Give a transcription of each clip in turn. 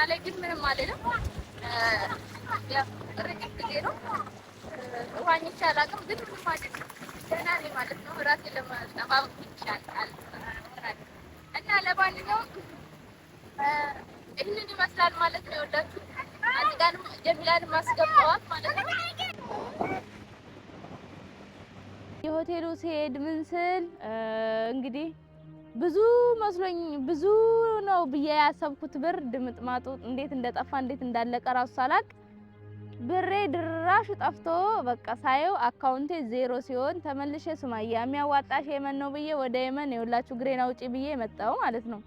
ላይ ግን ምንም አይደለም። ያ ርቀት ጊዜ ነው ዋኝቼ አላውቅም፣ ግን ምንም አይደለም። ደህና ነኝ ማለት ነው። ራሴን ለማጠባበቅ ይቻላል እና ለማንኛውም ይህንን ይመስላል ማለት ነው። የወላችሁ አንጋንም ጀሚላን ማስገባዋት ማለት ነው። የሆቴሉ ሲሄድ ምን ስል እንግዲህ ብዙ መስሎኝ ብዙ ነው ብዬ ያሰብኩት ብር ድምጥማጡ እንዴት እንደጠፋ እንዴት እንዳለቀ ራሱ ሳላቅ ብሬ ድራሹ ጠፍቶ በቃ ሳየው አካውንቴ ዜሮ ሲሆን ተመልሼ ሱማያ የሚያዋጣሽ የመን ነው ብዬ ወደ የመን የወላችሁ ግሬና ውጪ ብዬ መጣው ማለት ነው።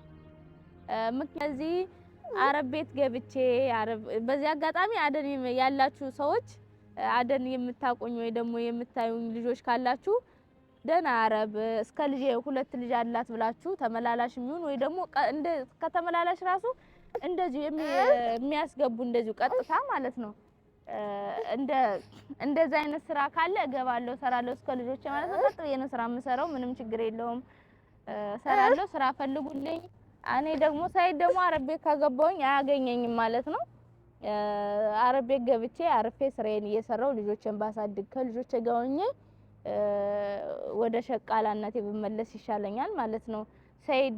ምክንያቱም አረብ ቤት ገብቼ በዚህ አጋጣሚ አደን ያላችሁ ሰዎች አደን የምታቆኝ ወይ ደግሞ የምታዩኝ ልጆች ካላችሁ ደና አረብ እስከ ልጅ ሁለት ልጅ አላት ብላችሁ ተመላላሽ የሚሆን ወይ ደግሞ እንደ ከተመላላሽ ራሱ እንደዚህ የሚያስገቡ እንደዚህ ቀጥታ ማለት ነው። እንደዛ አይነት ስራ ካለ እገባለሁ ሰራለሁ እስከ ልጆች ማለት ነው። ቀጥ የነ ስራ የምሰራው ምንም ችግር የለውም። ሰራለሁ ስራ ፈልጉልኝ። እኔ ደግሞ ሳይድ ደግሞ አረብ ቤት ካገባሁኝ አያገኘኝም ማለት ነው። አረብ ቤት ገብቼ አርፌ ስራዬን እየሰራው ልጆችን ባሳድግ ከልጆቼ ጋር ሆኜ ወደ ሸቃላነቴ ብመለስ ይሻለኛል ማለት ነው። ሳይድ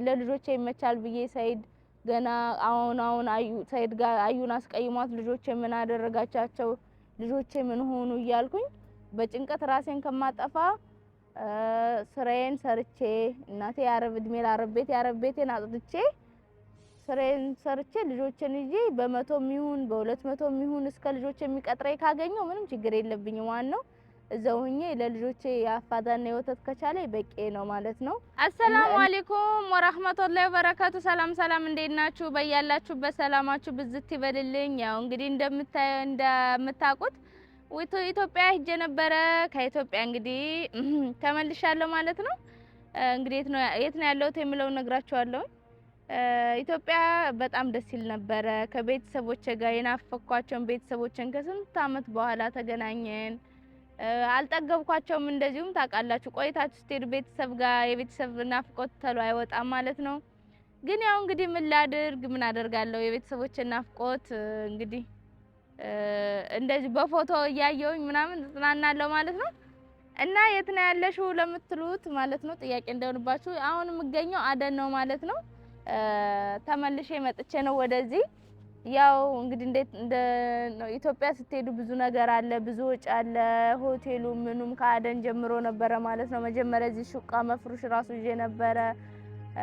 ለልጆቼ ይመቻል ብዬ ሳይድ ገና አሁን ሳይድ ጋር አዩን አስቀይሟት ልጆቼ ምን አደረጋቻቸው ልጆቼ ምን ሆኑ እያልኩኝ በጭንቀት ራሴን ከማጠፋ ስራዬን ሰርቼ እናቴ ያረብ እድሜ ላረብ ቤት ያረብ ቤቴን አጥጥቼ ስራዬን ሰርቼ ልጆቼን ይዤ በ100 ሚሆን በ200 ሚሆን እስከ ልጆቼ የሚቀጥረኝ ካገኘው ምንም ችግር የለብኝም። ዋናው እዛው ሆኜ ለልጆቼ ያፋዳና የወተት ከቻለ በቂ ነው ማለት ነው። አሰላሙ አለይኩም ወራህመቱላሂ ወበረካቱ። ሰላም እንዴት ናችሁ? በያላችሁበት ሰላማችሁ ብዝት ይበልልኝ። ያው እንግዲህ እንደምታውቁት ኢትዮጵያ ሄጄ ነበረ። ከኢትዮጵያ እንግዲህ ተመልሻለሁ ማለት ነው። እንግዲህ የት ነው ያለሁት የሚለውን ነግራችኋለሁ። ኢትዮጵያ በጣም ደስ ይል ነበረ። ከቤተሰቦቼ ጋር የናፈኳቸውን ቤተሰቦቼን ከስንት አመት በኋላ ተገናኘን። አልጠገብኳቸውም። እንደዚሁም ታውቃላችሁ ቆይታችሁ ስትሄዱ ቤተሰብ ጋር የቤተሰብ ናፍቆት ተሎ አይወጣም ማለት ነው። ግን ያው እንግዲህ ምን ላድርግ ምን አደርጋለሁ የቤተሰቦቼን ናፍቆት እንግዲህ እንደዚህ በፎቶ እያየሁኝ ምናምን ጽናናለሁ ማለት ነው። እና የት ነው ያለሽው ለምትሉት ማለት ነው ጥያቄ እንደሆነባችሁ አሁን የምገኘው አደን ነው ማለት ነው። ተመልሼ መጥቼ ነው ወደዚህ። ያው እንግዲህ እንደ ኢትዮጵያ ስትሄዱ ብዙ ነገር አለ፣ ብዙ ወጪ አለ። ሆቴሉ ምኑም ከአደን ጀምሮ ነበረ ማለት ነው። መጀመሪያ እዚህ ሹቃ መፍሩሽ ራሱ ይዤ ነበረ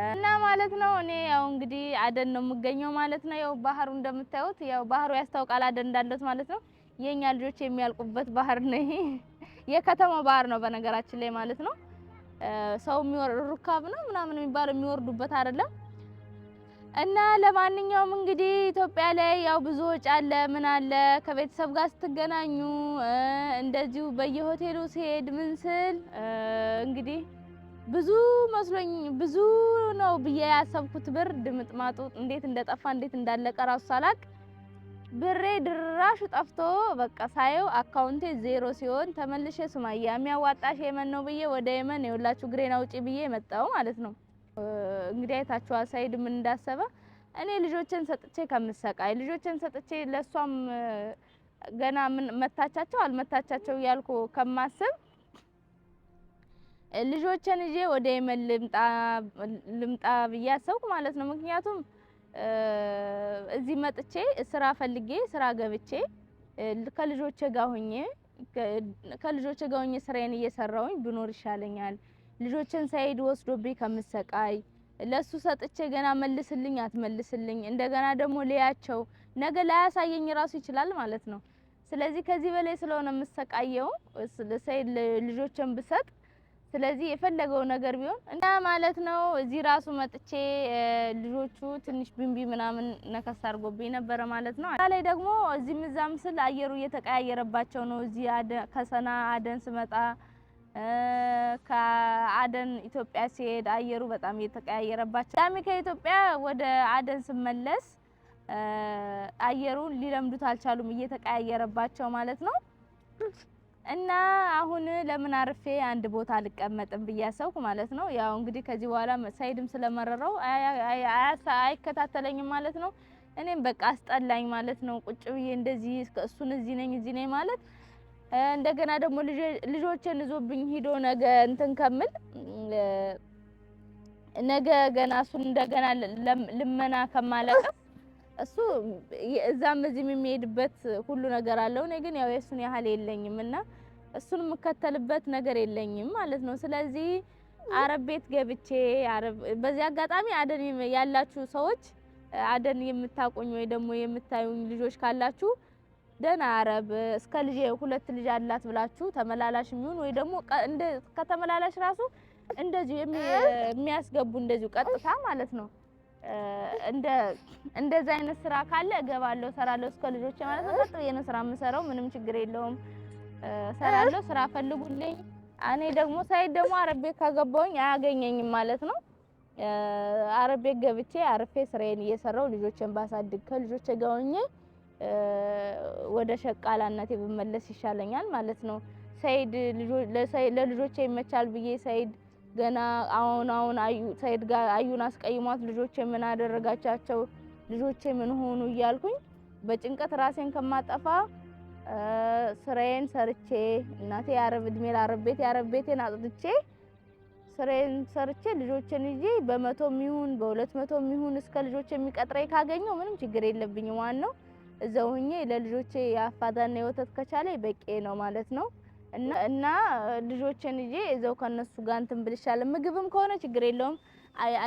እና ማለት ነው። እኔ ያው እንግዲህ አደን ነው የምገኘው ማለት ነው። ያው ባህሩ እንደምታዩት ያው ባህሩ ያስታውቃል አደን እንዳለት ማለት ነው። የኛ ልጆች የሚያልቁበት ባህር ነው ይሄ። የከተማው ባህር ነው በነገራችን ላይ ማለት ነው። ሰው ሩካብ ነው ምናምን የሚባለው የሚወርዱበት አይደለም። እና ለማንኛውም እንግዲህ ኢትዮጵያ ላይ ያው ብዙ ወጪ አለ ምን አለ ከቤተሰብ ጋር ስትገናኙ እንደዚሁ በየሆቴሉ ሲሄድ ምን ስል እንግዲህ ብዙ መስሎኝ ብዙ ነው ብዬ ያሰብኩት ብር ድምጥማጡ እንዴት እንደጠፋ እንዴት እንዳለቀ ራሱ ሳላቅ ብሬ ድራሹ ጠፍቶ በቃ ሳየው አካውንቴ ዜሮ ሲሆን ተመልሼ ሱማያ የሚያዋጣሽ የመን ነው ብዬ ወደ የመን የወላችሁ ግሬና ውጪ ብዬ መጣው ማለት ነው። እንግዲህ አይታችኋል ሳይድ ምን እንዳሰበ። እኔ ልጆችን ሰጥቼ ከምሰቃይ ልጆችን ሰጥቼ ለሷም ገና ምን መታቻቸው አልመታቻቸው ያልኩ ከማስብ ልጆችን ይዤ ወደ የመን ልምጣ ብዬ አሰብኩ ማለት ነው። ምክንያቱም እዚህ መጥቼ ስራ ፈልጌ ስራ ገብቼ ከልጆቼ ጋር ሆኜ ስራዬን እየሰራሁኝ ብኖር ይሻለኛል። ልጆችን ሳይድ ወስዶብኝ ከምሰቃይ ለሱ ሰጥቼ ገና መልስልኝ አትመልስልኝ እንደገና ደግሞ ለያቸው ነገ ላያሳየኝ ራሱ ይችላል ማለት ነው። ስለዚህ ከዚህ በላይ ስለሆነ የምሰቃየው ሳይድ ልጆችን ብሰጥ ስለዚህ የፈለገው ነገር ቢሆን እና ማለት ነው። እዚህ ራሱ መጥቼ ልጆቹ ትንሽ ቢንቢ ምናምን ነከስ አድርጎብኝ ነበር ማለት ነው። ላይ ደግሞ እዚህ ምዛም ስል አየሩ እየተቀያየረባቸው ነው። እዚህ ከሰና አደን ስመጣ ከአደን ኢትዮጵያ ሲሄድ አየሩ በጣም እየተቀያየረባቸው ዳሚ ከኢትዮጵያ ወደ አደን ስመለስ አየሩን ሊለምዱት አልቻሉም እየተቀያየረባቸው ማለት ነው። እና አሁን ለምን አርፌ አንድ ቦታ አልቀመጥም ብያሰብኩ ማለት ነው። ያው እንግዲህ ከዚህ በኋላ ሳይድም ስለመረረው አይከታተለኝም ማለት ነው። እኔም በቃ አስጠላኝ ማለት ነው። ቁጭ ብዬ እንደዚህ እሱን እዚህ ነኝ ማለት እንደገና ደግሞ ልጆችን ይዞብኝ ሂዶ ነገ እንትን ከምል ነገ ገና እሱን እንደገና ልመና ከማለቀስ እሱ እዛም እዚህም የሚሄድበት ሁሉ ነገር አለው። እኔ ግን ያው የሱን ያህል የለኝም እና እሱን የምከተልበት ነገር የለኝም ማለት ነው። ስለዚህ አረብ ቤት ገብቼ በዚህ አጋጣሚ አደን ያላችሁ ሰዎች አደን የምታቆኝ ወይ ደግሞ የምታዩኝ ልጆች ካላችሁ ደህና አረብ እስከ ልጅ 2 ልጅ አላት ብላችሁ ተመላላሽ የሚሆን ወይ ደግሞ እንደ ከተመላላሽ ራሱ እንደዚህ የሚያስገቡ እንደዚሁ ቀጥታ ማለት ነው። እንደዚህ አይነት ስራ ካለ እገባለሁ እሰራለሁ እስከ ልጆቼ ማለት ነው። ቀጥ የነ ስራ የምሰራው ምንም ችግር የለውም። እሰራለሁ ስራ ፈልጉልኝ። እኔ ደግሞ ሳይድ ደግሞ አረብ ቤት ካገባሁኝ አያገኘኝም ማለት ነው። አረብ ቤት ገብቼ አርፌ ስራዬን እየሰራው ልጆቼን ባሳድግ ከልጆቼ ጋር ሆኜ ወደ ሸቃላነቴ ብመለስ ይሻለኛል ማለት ነው። ሳይድ ለልጆቼ ይመቻል ብዬ ሳይድ ገና አሁን ሳይድ ጋር አዩን አስቀይሟት ልጆቼ ምን አደረጋቻቸው ልጆቼ ምን ሆኑ እያልኩኝ በጭንቀት ራሴን ከማጠፋ ስራዬን ሰርቼ እናቴ ያረብ እድሜ ላረብ ቤት ያረብ ቤቴን አጥድቼ ስራዬን ሰርቼ ልጆቼን ይዤ በ100 ይሁን በ200 ይሁን እስከ ልጆቼ የሚቀጥረኝ ካገኘው ምንም ችግር የለብኝም። ዋናው እዛው ሆኜ ለልጆቼ የአፋዳና የወተት ከቻለ በቂ ነው ማለት ነው። እና ልጆችን ይዤ እዛው ከነሱ ጋር እንትን ብልሻለሁ። ምግብም ከሆነ ችግር የለውም።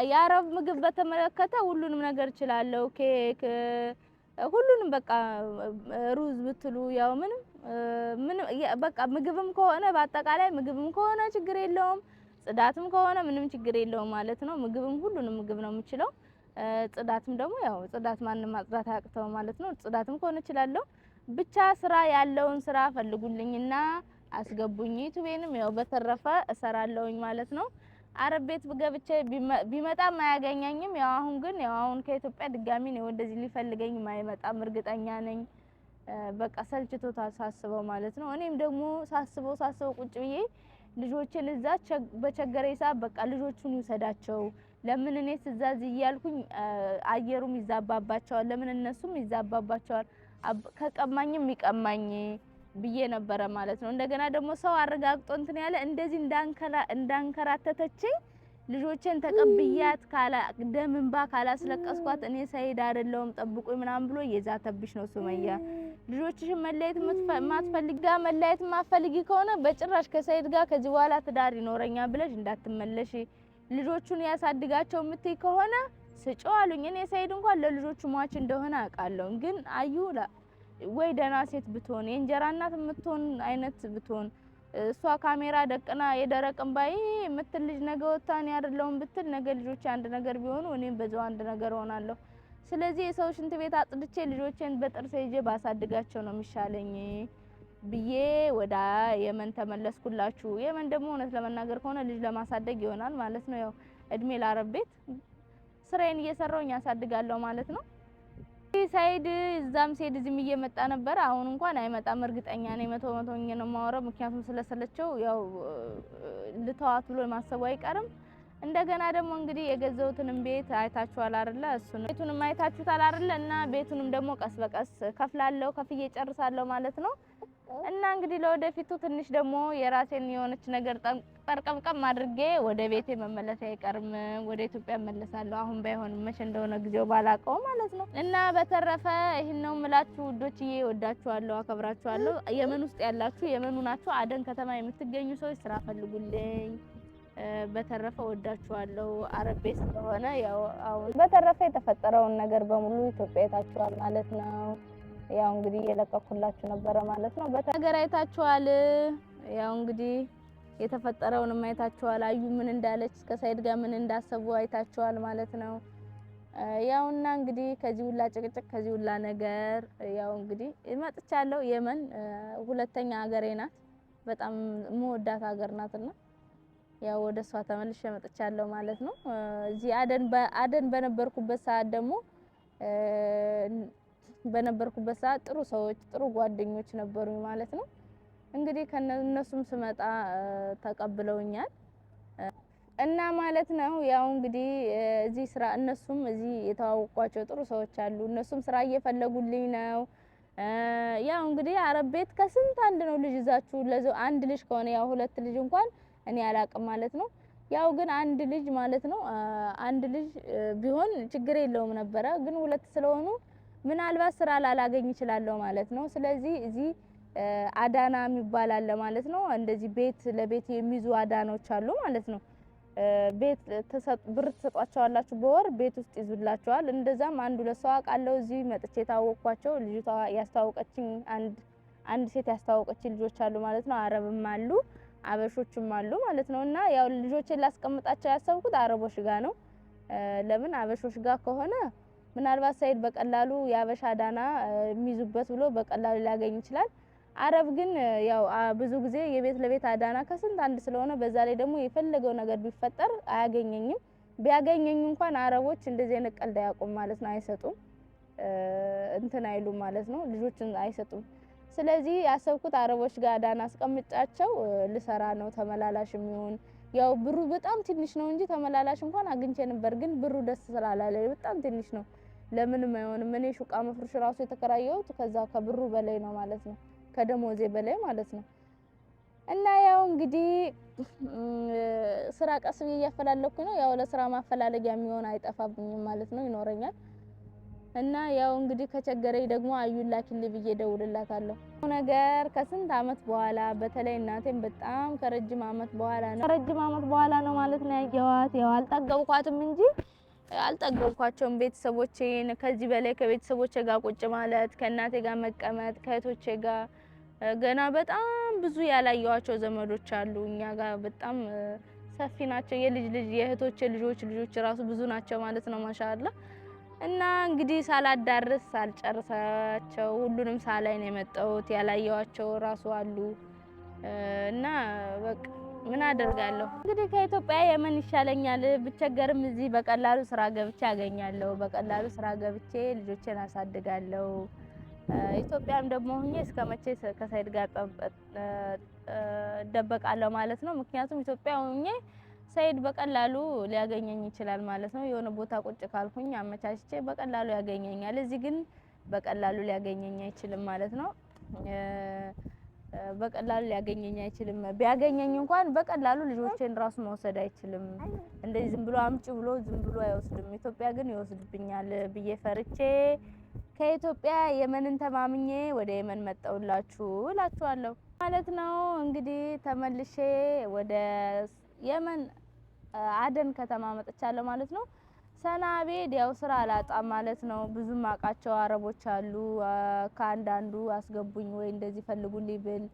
የአረብ ምግብ በተመለከተ ሁሉንም ነገር እችላለሁ። ኬክ ሁሉንም በቃ ሩዝ ብትሉ ያው ምንም በቃ ምግብም ከሆነ በአጠቃላይ ምግብም ከሆነ ችግር የለውም። ጽዳትም ከሆነ ምንም ችግር የለውም ማለት ነው። ምግብም ሁሉንም ምግብ ነው የምችለው። ጽዳትም ደግሞ ያው ጽዳት ማንንም ማጽዳት አያቅተው ማለት ነው። ጽዳትም ከሆነ እችላለሁ። ብቻ ስራ ያለውን ስራ ፈልጉልኝና አስገቡኝ። ዩቲዩብንም ያው በተረፈ እሰራለሁኝ ማለት ነው። አረብ ቤት ገብቼ ቢመጣም አያገኘኝም። ያው አሁን ግን ያው አሁን ከኢትዮጵያ ድጋሚ ነው እንደዚህ ሊፈልገኝ ማይመጣም እርግጠኛ ነኝ። በቃ ሰልችቶታል ሳስበው ማለት ነው። እኔም ደግሞ ሳስበው ቁጭ ብዬ ልጆችን እዛ በቸገረኝ ሰዓት በቃ ልጆቹን ይውሰዳቸው ለምን እኔ ትዛዝ እያልኩኝ አየሩም ይዛባባቸዋል፣ ለምን እነሱም ይዛባባቸዋል፣ ከቀማኝም ይቀማኝ ብዬ ነበረ ማለት ነው። እንደገና ደግሞ ሰው አረጋግጦ እንትን ያለ እንደዚህ እንዳንከራተተችኝ ልጆችን ተቀብያት ደም እንባ ካላስለቀስኳት እኔ ሰይድ አይደለሁም ጠብቁኝ ምናምን ብሎ እየዛተብሽ ነው ሱመያ። ልጆችሽን መለየት መለየት ማፈልጊ ከሆነ በጭራሽ ከሰይድ ጋር ከዚህ በኋላ ትዳር ይኖረኛል ብለሽ እንዳትመለሽ። ልጆቹን ያሳድጋቸው የምትይ ከሆነ ስጪው አሉኝ። እኔ ሰይድ እንኳን ለልጆቹ ሟች እንደሆነ አውቃለሁ። ግን አዩ ወይ ደህና ሴት ብትሆን የእንጀራ እናት የምትሆን አይነት ብትሆን እሷ ካሜራ ደቅና የደረቅም ባይ የምትል ልጅ ነገ ወጣን ያደለውን ብትል ነገ ልጆች አንድ ነገር ቢሆኑ እኔም በዛው አንድ ነገር ሆናለሁ። ስለዚህ የሰው ሽንት ቤት አጥድቼ ልጆቼን በጥርሴ ይዤ ባሳድጋቸው ነው የሚሻለኝ ብዬ ወደ የመን ተመለስኩላችሁ። የመን ደግሞ እውነት ለመናገር ከሆነ ልጅ ለማሳደግ ይሆናል ማለት ነው። ያው እድሜ ላረብ ቤት ስራዬን እየሰራሁኝ ያሳድጋለሁ ማለት ነው። ሳይድ እዛም ሲሄድ እዚህም እየመጣ ነበር። አሁን እንኳን አይመጣም እርግጠኛ ነኝ። 100% ነው የማወራው። ምክንያቱም ስለሰለቸው ያው ልተዋት ብሎ ማሰቡ አይቀርም። እንደገና ደግሞ እንግዲህ የገዘውትንም ቤት አይታችኋል አይደለ? እሱን ቤቱንም አይታችሁታል አይደለ? እና ቤቱንም ደግሞ ቀስ በቀስ ከፍላለሁ፣ ከፍዬ ጨርሳለሁ ማለት ነው። እና እንግዲህ ለወደፊቱ ትንሽ ደግሞ የራሴን የሆነች ነገር ጠርቀምቀም አድርጌ ወደ ቤቴ መመለስ አይቀርም። ወደ ኢትዮጵያ መለሳለሁ። አሁን ባይሆን መቼ እንደሆነ ጊዜው ባላቀው ማለት ነው። እና በተረፈ ይሄን ነው የምላችሁ ውዶችዬ። ወዳችኋለሁ፣ አከብራችኋለሁ። የመን ውስጥ ያላችሁ የመኑ ናችሁ አደን ከተማ የምትገኙ ሰዎች ስራ ፈልጉልኝ። በተረፈ ወዳችኋለሁ። አረብ ቤት ስለሆነ ያው አሁን በተረፈ የተፈጠረውን ነገር በሙሉ ኢትዮጵያ አይታችኋል ማለት ነው። ያው እንግዲህ የለቀኩላችሁ ነበረ ማለት ነው። በተገር አይታችኋል። ያው እንግዲህ የተፈጠረውን አይታችኋል። አዩ ምን እንዳለች ከሳይድ ጋር ምን እንዳሰቡ አይታችኋል ማለት ነው። ያውና እንግዲህ ከዚህ ሁላ ጭቅጭቅ ከዚህ ሁላ ነገር ያው እንግዲህ መጥቻለሁ። የመን ሁለተኛ ሀገሬ ናት። በጣም የምወዳት ሀገር ናትና ያው ወደሷ ተመልሼ መጥቻለሁ ማለት ነው። እዚህ አደን በነበርኩበት ሰዓት ደግሞ ጥሩ ሰዎች ጥሩ ጓደኞች ነበሩኝ ማለት ነው። እንግዲህ ከነሱም ስመጣ ተቀብለውኛል እና ማለት ነው። ያው እንግዲህ እዚህ ስራ እነሱም እዚህ የተዋወቋቸው ጥሩ ሰዎች አሉ። እነሱም ስራ እየፈለጉልኝ ነው። ያው እንግዲህ አረብ ቤት ከስንት አንድ ነው ልጅ ይዛችሁ ለዘው አንድ ልጅ ከሆነ ያው ሁለት ልጅ እንኳን እኔ አላቅም ማለት ነው። ያው ግን አንድ ልጅ ማለት ነው አንድ ልጅ ቢሆን ችግር የለውም ነበረ። ግን ሁለት ስለሆኑ ምናልባት ስራ ላላገኝ እችላለሁ ማለት ነው። ስለዚህ እዚህ አዳና የሚባል አለ ማለት ነው። እንደዚህ ቤት ለቤት የሚይዙ አዳኖች አሉ ማለት ነው። ቤት ብር ትሰጧቸዋላችሁ በወር ቤት ውስጥ ይዙላችኋል። እንደዛም አንድ ሁለት ሰው አውቃለሁ እዚህ መጥቼ የታወቅኳቸው ልጅቷ ያስተዋወቀችኝ አንድ ሴት ያስተዋወቀችኝ ልጆች አሉ ማለት ነው። አረብም አሉ አበሾችም አሉ ማለት ነው። እና ያው ልጆቼን ላስቀምጣቸው ያሰብኩት አረቦች ጋር ነው። ለምን አበሾች ጋር ከሆነ ምናልባት ሰይድ በቀላሉ የአበሻ ዳና የሚይዙበት ብሎ በቀላሉ ሊያገኝ ይችላል። አረብ ግን ያው ብዙ ጊዜ የቤት ለቤት አዳና ከስንት አንድ ስለሆነ በዛ ላይ ደግሞ የፈለገው ነገር ቢፈጠር አያገኘኝም። ቢያገኘኝ እንኳን አረቦች እንደዚህ አይነት ቀልድ አያውቁም ማለት ነው። አይሰጡም እንትን አይሉም ማለት ነው። ልጆችን አይሰጡም። ስለዚህ ያሰብኩት አረቦች ጋር አዳና አስቀምጫቸው ልሰራ ነው። ተመላላሽ የሚሆን ያው ብሩ በጣም ትንሽ ነው እንጂ ተመላላሽ እንኳን አግኝቼ ነበር። ግን ብሩ ደስ ስላላለ በጣም ትንሽ ነው። ለምንም አይሆንም። እኔ ሹቃ መፍሩሽ ራሱ የተከራየሁት ከዛ ከብሩ በላይ ነው ማለት ነው። ከደሞዜ በላይ ማለት ነው። እና ያው እንግዲህ ስራ ቀስ ብዬ እያፈላለኩ ነው። ያው ለስራ ማፈላለጊያ የሚሆን አይጠፋብኝም ማለት ነው፣ ይኖረኛል። እና ያው እንግዲህ ከቸገረኝ ደግሞ አዩን ላኪልኝ ብዬ ደውልላታለሁ። ነገር ከስንት አመት በኋላ በተለይ እናቴን በጣም ከረጅም አመት በኋላ ነው ማለት ነው ያየኋት። ያው አልጠገብኳትም እንጂ አልጠገብኳቸውም ቤተሰቦቼን። ከዚህ በላይ ከቤተሰቦቼ ጋር ቁጭ ማለት፣ ከእናቴ ጋር መቀመጥ፣ ከእህቶቼ ጋር ገና በጣም ብዙ ያላየኋቸው ዘመዶች አሉ። እኛ ጋር በጣም ሰፊ ናቸው። የልጅ ልጅ የእህቶቼ ልጆች ራሱ ብዙ ናቸው ማለት ነው ማሻአላ። እና እንግዲህ ሳላዳርስ ሳልጨርሳቸው ሁሉንም ሳላይ ነው የመጣሁት። ያላየኋቸው ራሱ አሉ። እና በቃ ምን አደርጋለሁ እንግዲህ ከኢትዮጵያ የመን ይሻለኛል። ብቸገርም እዚህ በቀላሉ ስራ ገብቼ አገኛለሁ። በቀላሉ ስራ ገብቼ ልጆቼን አሳድጋለሁ። ኢትዮጵያም ደግሞ ሆኜ እስከመቼ ከሰይድ ጋር እደበቃለሁ ማለት ነው። ምክንያቱም ኢትዮጵያ ሆኜ ሰይድ በቀላሉ ሊያገኘኝ ይችላል ማለት ነው። የሆነ ቦታ ቁጭ ካልኩኝ አመቻችቼ በቀላሉ ያገኘኛል። እዚህ ግን በቀላሉ ሊያገኘኝ አይችልም ማለት ነው። በቀላሉ ሊያገኘኝ አይችልም። ቢያገኘኝ እንኳን በቀላሉ ልጆቼን ራሱ መውሰድ አይችልም። እንደዚህ ዝም ብሎ አምጪ ብሎ ዝም ብሎ አይወስድም። ኢትዮጵያ ግን ይወስድብኛል ብዬ ፈርቼ ከኢትዮጵያ የመንን ተማምኜ ወደ የመን መጣሁላችሁ እላችኋለሁ ማለት ነው። እንግዲህ ተመልሼ ወደ የመን አደን ከተማ መጥቻለሁ ማለት ነው። ሰና ቤት ያው ስራ አላጣም ማለት ነው። ብዙም አውቃቸው አረቦች አሉ። ከአንዳንዱ አስገቡኝ ወይ እንደዚህ ፈልጉልኝ ብል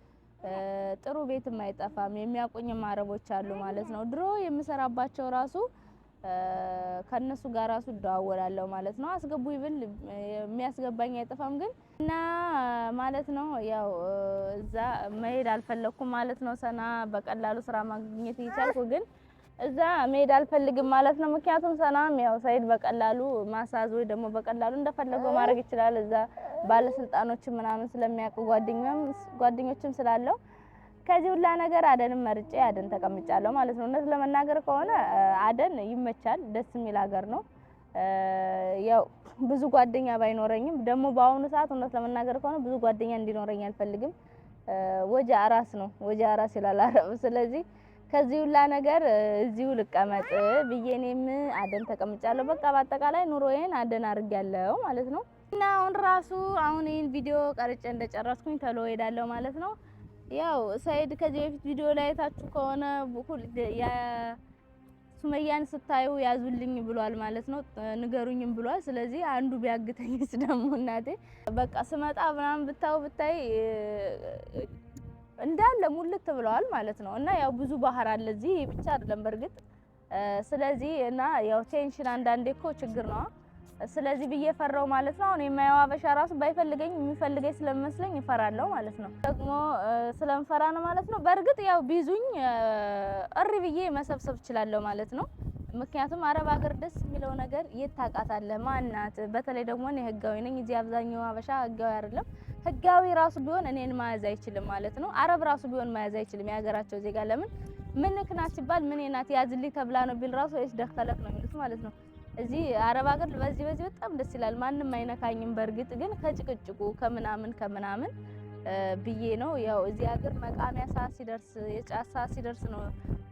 ጥሩ ቤትም አይጠፋም። የሚያውቁኝም አረቦች አሉ ማለት ነው። ድሮ የምሰራባቸው ራሱ ከነሱ ጋር ራሱ እደዋወላለሁ ማለት ነው። አስገቡኝ ብል የሚያስገባኝ አይጠፋም። ግን እና ማለት ነው ያው እዛ መሄድ አልፈለኩም ማለት ነው። ሰና በቀላሉ ስራ ማግኘት ይቻልኩ ግን እዛ መሄድ አልፈልግም ማለት ነው። ምክንያቱም ሰናም ያው ሰይድ በቀላሉ ማሳዝ ወይ ደግሞ በቀላሉ እንደፈለገው ማድረግ ይችላል። እዛ ባለስልጣኖችም ምናምን ስለሚያውቁ ጓደኞችም ስላለው ከዚህ ሁላ ነገር አደንም መርጬ አደን ተቀምጫለሁ ማለት ነው። እውነት ለመናገር ከሆነ አደን ይመቻል፣ ደስ የሚል ሀገር ነው። ያው ብዙ ጓደኛ ባይኖረኝም ደግሞ በአሁኑ ሰዓት እውነት ለመናገር ከሆነ ብዙ ጓደኛ እንዲኖረኝ አልፈልግም። ወጃ አራስ ነው፣ ወጃ አራስ ይላል አረብ። ስለዚህ ከዚህ ሁላ ነገር እዚሁ ልቀመጥ ብዬ እኔም አደን ተቀምጫለሁ። በቃ በአጠቃላይ ኑሮዬን አደን አድርጌያለሁ ማለት ነው። እና አሁን ይሄን ቪዲዮ ቀርጬ እንደጨረስኩኝ ተሎ ሄዳለሁ ማለት ነው። ያው ሰይድ ከዚህ በፊት ቪዲዮ ላይ አይታችሁ ከሆነ ሱመያን ስታዩ ያዙልኝ ብሏል ማለት ነው። ንገሩኝም ብሏል። ስለዚህ አንዱ ቢያግተኝስ ደግሞ እናቴ በቃ ስመጣ ምናምን ብታይ እንዳለ ሙልት ብለዋል ማለት ነው። እና ያው ብዙ ባህር አለ እዚህ ብቻ አይደለም በርግጥ። ስለዚህ እና ያው ቴንሽን አንዳንዴ እኮ ችግር ነው። ስለዚህ ብዬ ፈራው ማለት ነው። አሁን የማየው አበሻ ራሱ ባይፈልገኝ የሚፈልገኝ ስለሚመስለኝ እፈራለሁ ማለት ነው። ደግሞ ስለምፈራ ነው ማለት ነው። በርግጥ ያው ቢዙኝ እሪ ብዬ መሰብሰብ እችላለሁ ማለት ነው። ምክንያቱም አረብ ሀገር ደስ የሚለው ነገር የት ታውቃታለህ ማናት። በተለይ ደግሞ እኔ ህጋዊ ነኝ። እዚህ አብዛኛው አበሻ ህጋዊ አይደለም። ህጋዊ ራሱ ቢሆን እኔን መያዝ አይችልም ማለት ነው። አረብ ራሱ ቢሆን መያዝ አይችልም የሀገራቸው ዜጋ። ለምን ምንክ ናት ሲባል ምን ናት ያዝልኝ ተብላ ነው ቢል ራሱ ወይስ ደክተለክ ነው የሚሉት ማለት ነው። እዚህ አረብ ሀገር በዚህ በጣም ደስ ይላል። ማንም አይነካኝም። በእርግጥ ግን ከጭቅጭቁ ከምናምን ብዬ ነው። ያው እዚህ ሀገር መቃሚያ ሰዓት ሲደርስ የጫት ሰዓት ሲደርስ ነው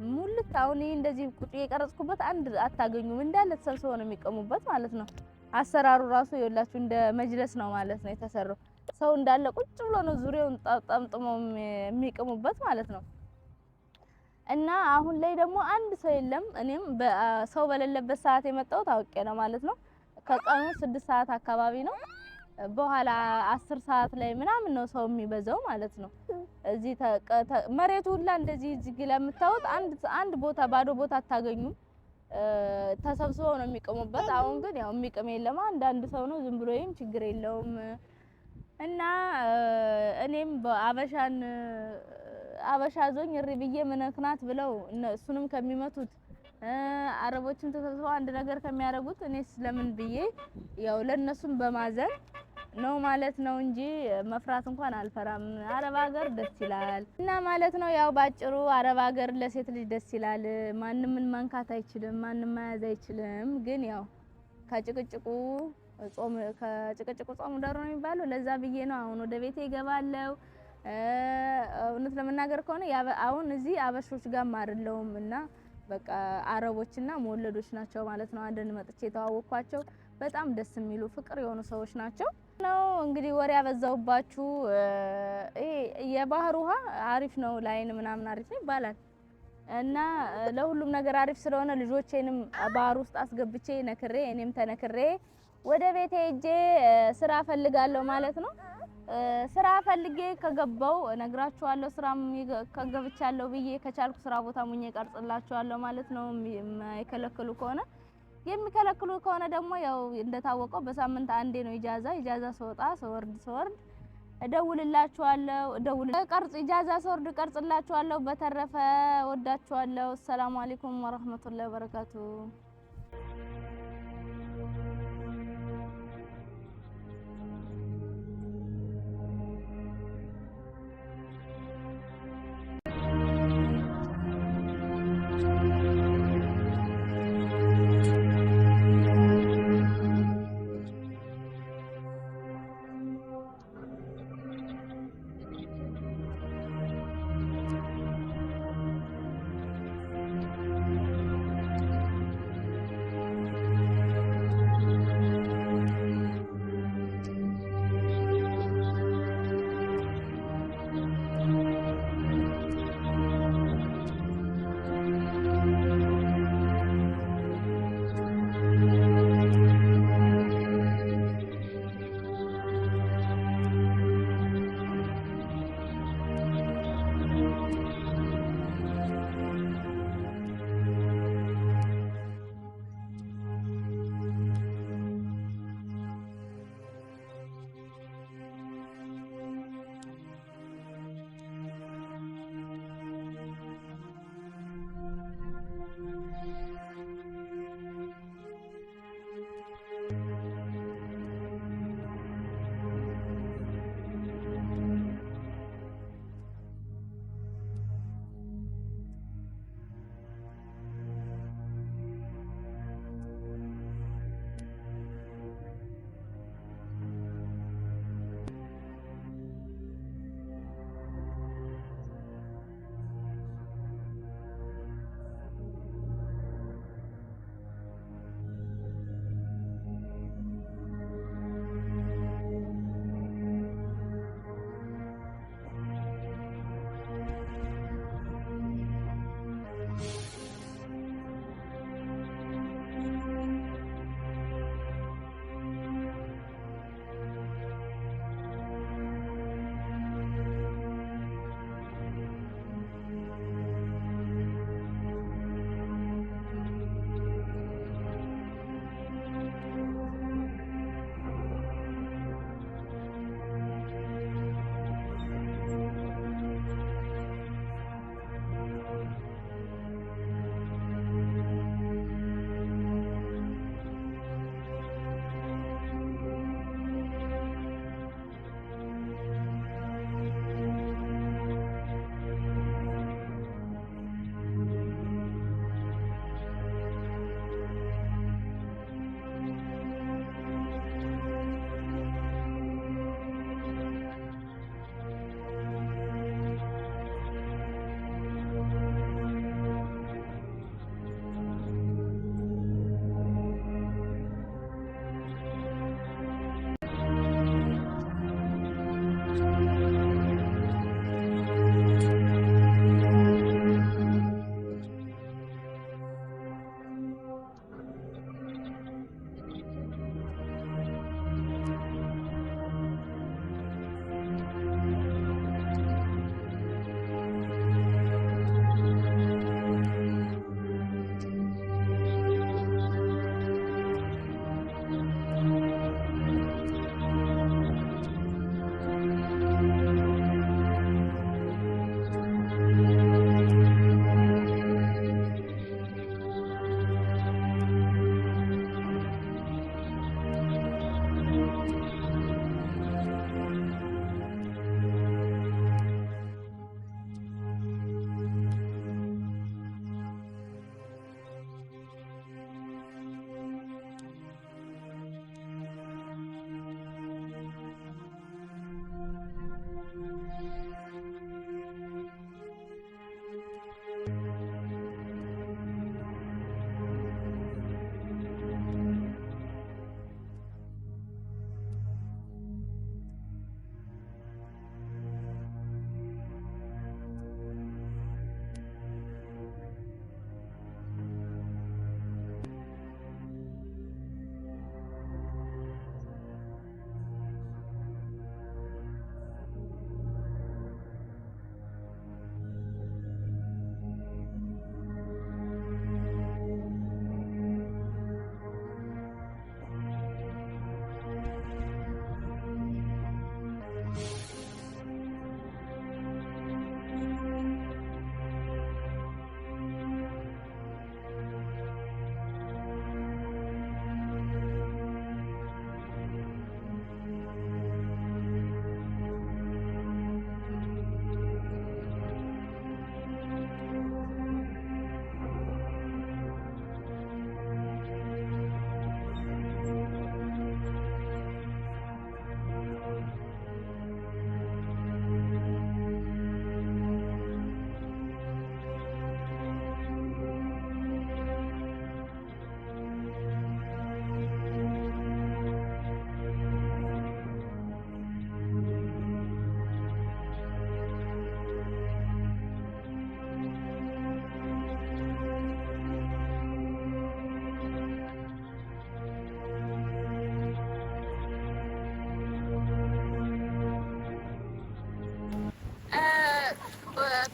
ሙልት። አሁን ይሄ እንደዚህ ቁጭ የቀረጽኩበት አንድ አታገኙም። እንዳለ ተሰብስበው ነው የሚቀሙበት ማለት ነው። አሰራሩ ራሱ ይኸውላችሁ እንደ መጅለስ ነው ማለት ነው የተሰራው። ሰው እንዳለ ቁጭ ብሎ ነው ዙሪያውን ጠምጥመው የሚቀሙበት ማለት ነው። እና አሁን ላይ ደግሞ አንድ ሰው የለም። እኔም ሰው በሌለበት ሰዓት የመጣው ታውቄ ነው ማለት ነው። ከቀኑ 6 ሰዓት አካባቢ ነው። በኋላ 10 ሰዓት ላይ ምናምን ነው ሰው የሚበዛው ማለት ነው። እዚህ መሬቱ ሁላ እንደዚህ እዚህ ለምታዩት አንድ ቦታ ባዶ ቦታ አታገኙም። ተሰብስበው ነው የሚቀሙበት። አሁን ግን ያው የሚቀም የለም። አንዳንድ ሰው ነው ዝም ብሎ ይም ችግር የለውም። እና እኔም አበሻ ዞኝ እሪ ብዬ ምንክናት ብለው እሱንም ከሚመቱት አረቦችን ተሰብስበው አንድ ነገር ከሚያደርጉት እኔስ ለምን ብዬ ያው ለነሱም በማዘን ነው ማለት ነው እንጂ መፍራት እንኳን አልፈራም። አረብ ሀገር ደስ ይላል እና ማለት ነው። ያው ባጭሩ አረብ ሀገር ለሴት ልጅ ደስ ይላል። ማንም ምን መንካት አይችልም፣ ማንም መያዝ አይችልም። ግን ያው ከጭቅጭቁ ጾም ዳር ነው የሚባለው። ለዛ ብዬ ነው አሁን ወደ ቤቴ እገባለሁ። እውነት ለመናገር ከሆነ አሁን እዚህ አበሾች ጋር ማርለውም እና በቃ አረቦችና መወለዶች ናቸው ማለት ነው። አንድን መጥቼ የተዋወቅኳቸው በጣም ደስ የሚሉ ፍቅር የሆኑ ሰዎች ናቸው። ነው እንግዲህ ወሬ ያበዛውባችሁ። ይሄ የባህር ውሃ አሪፍ ነው፣ ላይን ምናምን አሪፍ ነው ይባላል እና ለሁሉም ነገር አሪፍ ስለሆነ ልጆቼንም ባህር ውስጥ አስገብቼ ነክሬ እኔም ተነክሬ ወደ ቤቴ ሄጄ ስራ ፈልጋለሁ ማለት ነው። ስራ ፈልጌ ከገባው ነግራችኋለሁ። ስራም ከገብቻለሁ ብዬ ከቻልኩ ስራ ቦታ ሙኜ ቀርጽላችኋለሁ ማለት ነው። የማይከለክሉ ከሆነ የሚከለክሉ ከሆነ ደግሞ ያው እንደታወቀው በሳምንት አንዴ ነው ኢጃዛ ስወጣ ስወርድ እደውልላችኋለሁ። ኢጃዛ ስወርድ ቀርጽላችኋለሁ። በተረፈ ወዳችኋለሁ። ሰላም አለይኩም ወራህመቱላሂ ወበረካቱ።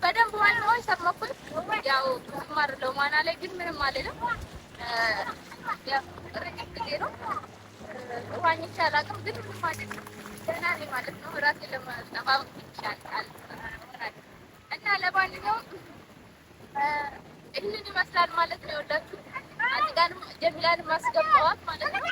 በደንብ ዋናውን ሰማኩኝ። ያው ማርለው ማና ላይ ግን ምንም አይደለም። ያው ርቀት ጊዜ ነው ዋኝ ይቻላል ግን ምንም አይደለም። ደህና ነኝ ማለት ነው። ራሴን ለማጠባበቅ ይቻላል እና ለማንኛውም ይህንን ይመስላል ማለት ነው። ወዳችሁ አንተ ጋር ጀሚላን ማስገባዋት ማለት ነው።